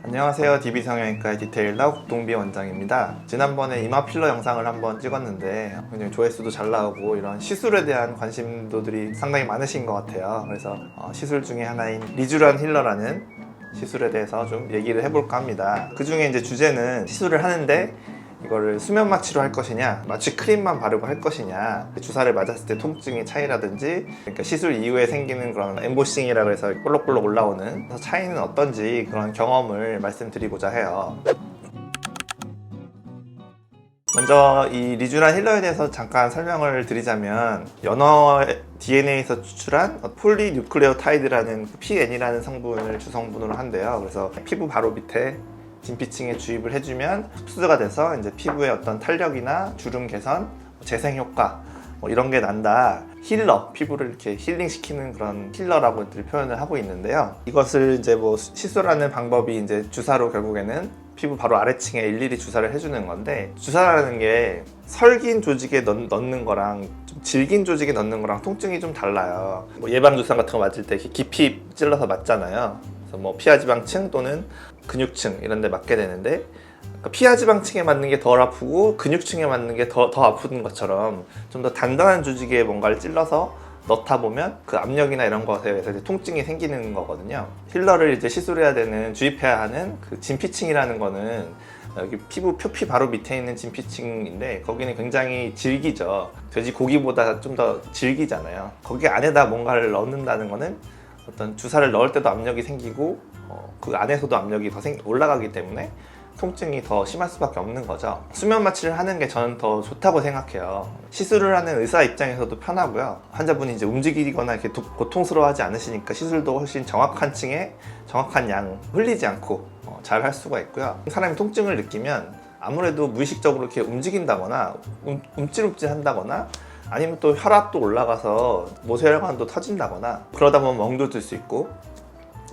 안녕하세요. DB성형외과의 디테일러 국동비 원장입니다. 지난번에 이마 필러 영상을 한번 찍었는데 굉장히 조회수도 잘 나오고 이런 시술에 대한 관심도들이 상당히 많으신 것 같아요. 그래서 시술 중에 하나인 리쥬란 힐러라는 시술에 대해서 좀 얘기를 해볼까 합니다. 그 중에 이제 주제는 시술을 하는데 이거를 수면 마취로 할 것이냐, 마취 크림만 바르고 할 것이냐, 주사를 맞았을 때 통증의 차이라든지, 그러니까 시술 이후에 생기는 그런 엠보싱이라고 해서 볼록볼록 올라오는 차이는 어떤지 그런 경험을 말씀드리고자 해요. 먼저 이 리쥬란 힐러에 대해서 잠깐 설명을 드리자면, 연어 DNA에서 추출한 폴리뉴클레오타이드라는 PN이라는 성분을 주성분으로 한대요. 그래서 피부 바로 밑에 진피층에 주입을 해주면 흡수가 돼서 이제 피부의 어떤 탄력이나 주름 개선, 재생 효과 이런 게 난다. 힐러, 피부를 이렇게 힐링시키는 그런 힐러라고 표현을 하고 있는데요. 이것을 이제 시술하는 방법이 이제 주사로 결국에는 피부 바로 아래층에 일일이 주사를 해주는 건데, 주사라는 게 설긴 조직에 넣는 거랑 좀 질긴 조직에 넣는 거랑 통증이 좀 달라요. 예방주사 같은 거 맞을 때 이렇게 깊이 찔러서 맞잖아요. 그래서 피하지방층 또는 근육층 이런 데 맞게 되는데, 그러니까 피하지방층에 맞는 게 덜 아프고 근육층에 맞는 게 더 아픈 것처럼 좀 더 단단한 조직에 뭔가를 찔러서 넣다 보면 그 압력이나 이런 것에 의해서 이제 통증이 생기는 거거든요. 힐러를 이제 시술해야 되는, 주입해야 하는 그 진피층이라는 거는 여기 피부 표피 바로 밑에 있는 진피층인데, 거기는 굉장히 질기죠. 돼지 고기보다 좀 더 질기잖아요. 거기 안에다 뭔가를 넣는다는 거는 어떤 주사를 넣을 때도 압력이 생기고 그 안에서도 압력이 더 올라가기 때문에 통증이 더 심할 수밖에 없는 거죠. 수면 마취를 하는 게 저는 더 좋다고 생각해요. 시술을 하는 의사 입장에서도 편하고요. 환자분이 이제 움직이거나 이렇게 고통스러워하지 않으시니까 시술도 훨씬 정확한 층에 정확한 양 흘리지 않고 잘 할 수가 있고요. 사람이 통증을 느끼면 아무래도 무의식적으로 이렇게 움직인다거나 움찔움찔 한다거나, 아니면 또 혈압도 올라가서 모세혈관도 터진다거나, 그러다 보면 멍도 들 수 있고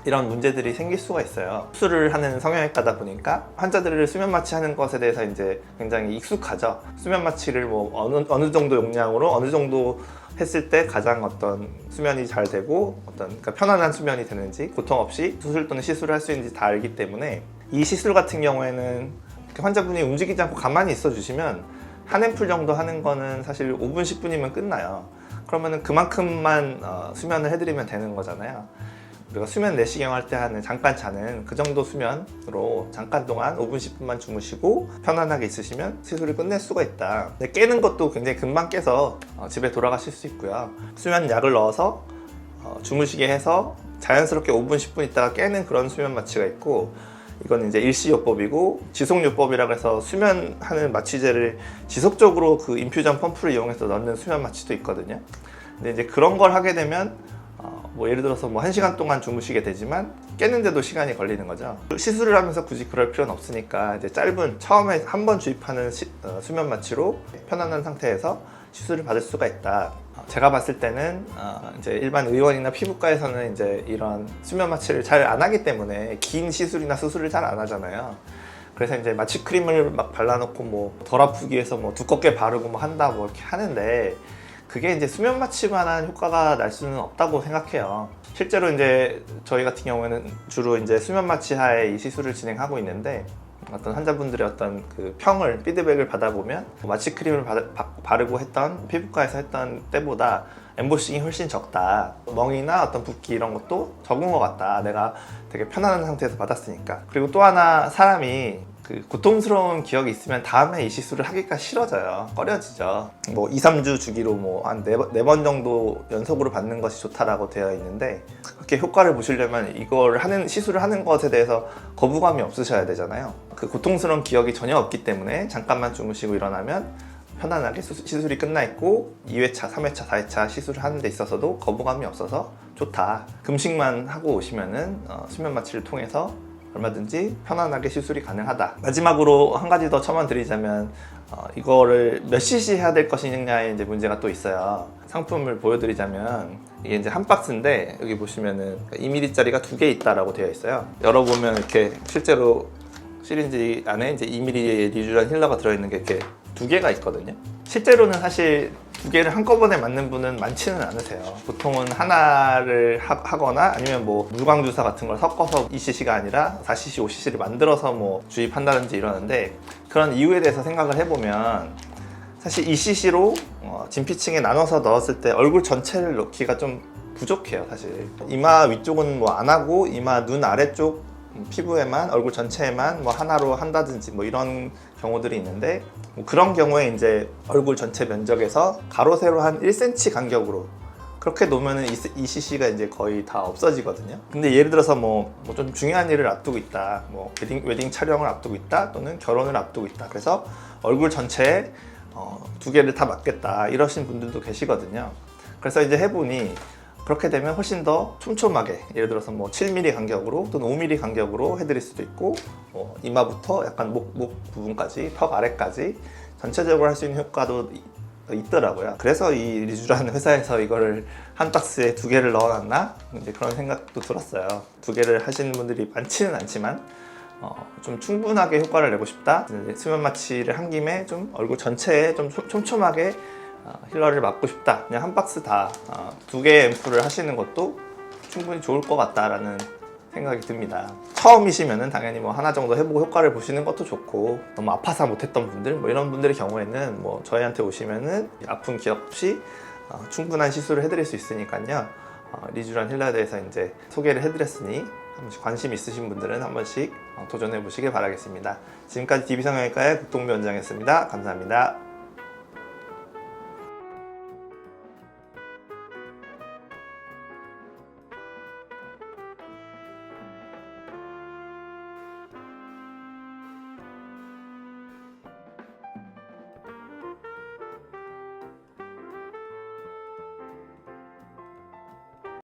이런 문제들이 생길 수가 있어요. 수술을 하는 성형외과다 보니까 환자들을 수면 마취하는 것에 대해서 이제 굉장히 익숙하죠. 수면 마취를 어느 정도 용량으로 어느 정도 했을 때 가장 어떤 수면이 잘 되고 그러니까 편안한 수면이 되는지, 고통 없이 수술 또는 시술을 할 수 있는지 다 알기 때문에, 이 시술 같은 경우에는 환자분이 움직이지 않고 가만히 있어 주시면 한 앰플 정도 하는 거는 사실 5분 10분이면 끝나요. 그러면은 그만큼만 수면을 해드리면 되는 거잖아요. 우리가 수면 내시경 할 때 하는 잠깐 자는 그 정도 수면으로 잠깐 동안 5분 10분만 주무시고 편안하게 있으시면 시술을 끝낼 수가 있다. 근데 깨는 것도 굉장히 금방 깨서 집에 돌아가실 수 있고요. 수면 약을 넣어서 주무시게 해서 자연스럽게 5분 10분 있다가 깨는 그런 수면 마취가 있고, 이건 이제 일시요법이고, 지속요법이라고 해서 수면하는 마취제를 지속적으로 그 인퓨전 펌프를 이용해서 넣는 수면 마취도 있거든요. 근데 이제 그런 걸 하게 되면 예를 들어서 1시간 동안 주무시게 되지만 깨는데도 시간이 걸리는 거죠. 시술을 하면서 굳이 그럴 필요는 없으니까 이제 짧은, 처음에 한 번 주입하는 수면 마취로 편안한 상태에서 시술을 받을 수가 있다. 제가 봤을 때는 이제 일반 의원이나 피부과에서는 이제 이런 수면 마취를 잘 안 하기 때문에 긴 시술이나 수술을 잘 안 하잖아요. 그래서 이제 마취 크림을 막 발라놓고 덜 아프기 위해서 두껍게 바르고 한다 이렇게 하는데, 그게 이제 수면 마취만한 효과가 날 수는 없다고 생각해요. 실제로 이제 저희 같은 경우에는 주로 이제 수면 마취하에 이 시술을 진행하고 있는데, 어떤 환자분들의 어떤 그 평을, 피드백을 받아보면 마취 크림을 바르고 했던, 피부과에서 했던 때보다 엠보싱이 훨씬 적다. 멍이나 어떤 붓기 이런 것도 적은 것 같다. 내가 되게 편안한 상태에서 받았으니까. 그리고 또 하나, 사람이 그 고통스러운 기억이 있으면 다음에 이 시술을 하기가 싫어져요. 꺼려지죠. 2, 3주 주기로 한 4번 정도 연속으로 받는 것이 좋다라고 되어 있는데, 그렇게 효과를 보시려면 이걸 시술을 하는 것에 대해서 거부감이 없으셔야 되잖아요. 그 고통스러운 기억이 전혀 없기 때문에 잠깐만 주무시고 일어나면 편안하게 시술이 끝나 있고, 2회차, 3회차, 4회차 시술을 하는 데 있어서도 거부감이 없어서 좋다. 금식만 하고 오시면은 수면 마취를 통해서 얼마든지 편안하게 시술이 가능하다. 마지막으로 한 가지 더 첨언드리자면, 이거를 몇 cc 해야 될 것이냐에 이제 문제가 또 있어요. 상품을 보여드리자면, 이게 이제 한 박스인데, 여기 보시면은 2mm짜리가 2개 있다라고 되어 있어요. 열어보면 이렇게 실제로 시린지 안에 이제 2mm의 리쥬란 힐러가 들어있는 게 이렇게 2개가 있거든요. 실제로는 사실 두 개를 한꺼번에 맞는 분은 많지는 않으세요. 보통은 하나를 하거나 아니면 뭐 물광주사 같은 걸 섞어서 2cc가 아니라 4cc, 5cc를 만들어서 뭐 주입한다든지 이러는데, 그런 이유에 대해서 생각을 해보면 사실 2cc로 진피층에 나눠서 넣었을 때 얼굴 전체를 넣기가 좀 부족해요. 사실 이마 위쪽은 뭐 안 하고 이마 눈 아래쪽 피부에만, 얼굴 전체에만 뭐 하나로 한다든지 뭐 이런 경우들이 있는데, 뭐 그런 경우에 이제 얼굴 전체 면적에서 가로 세로 한 1cm 간격으로 그렇게 놓으면은 2cc가 이제 거의 다 없어지거든요. 근데 예를 들어서 뭐 좀 중요한 일을 앞두고 있다, 뭐 웨딩 촬영을 앞두고 있다, 또는 결혼을 앞두고 있다, 그래서 얼굴 전체에 두 개를 다 맞겠다 이러신 분들도 계시거든요. 그래서 이제 해보니 그렇게 되면 훨씬 더 촘촘하게, 예를 들어서 뭐 7mm 간격으로 또는 5mm 간격으로 해드릴 수도 있고, 이마부터 약간 목 부분까지, 턱 아래까지 전체적으로 할 수 있는 효과도 있더라고요. 그래서 이 리쥬란 회사에서 이거를 한 박스에 두 개를 넣어놨나? 이제 그런 생각도 들었어요. 두 개를 하시는 분들이 많지는 않지만 좀 충분하게 효과를 내고 싶다, 수면 마취를 한 김에 좀 얼굴 전체에 좀 촘촘하게 힐러를 맞고 싶다, 그냥 한 박스 다 두 개의 앰플을 하시는 것도 충분히 좋을 것 같다라는 생각이 듭니다. 처음이시면은 당연히 뭐 하나 정도 해보고 효과를 보시는 것도 좋고, 너무 아파서 못했던 분들, 뭐 이런 분들의 경우에는 뭐 저희한테 오시면은 아픈 기억 없이 충분한 시술을 해드릴 수 있으니까요. 리쥬란 힐러에 대해서 이제 소개를 해드렸으니 한 번씩 관심 있으신 분들은 한 번씩 도전해 보시길 바라겠습니다. 지금까지 DB성형외과의 국동비 원장이었습니다. 감사합니다.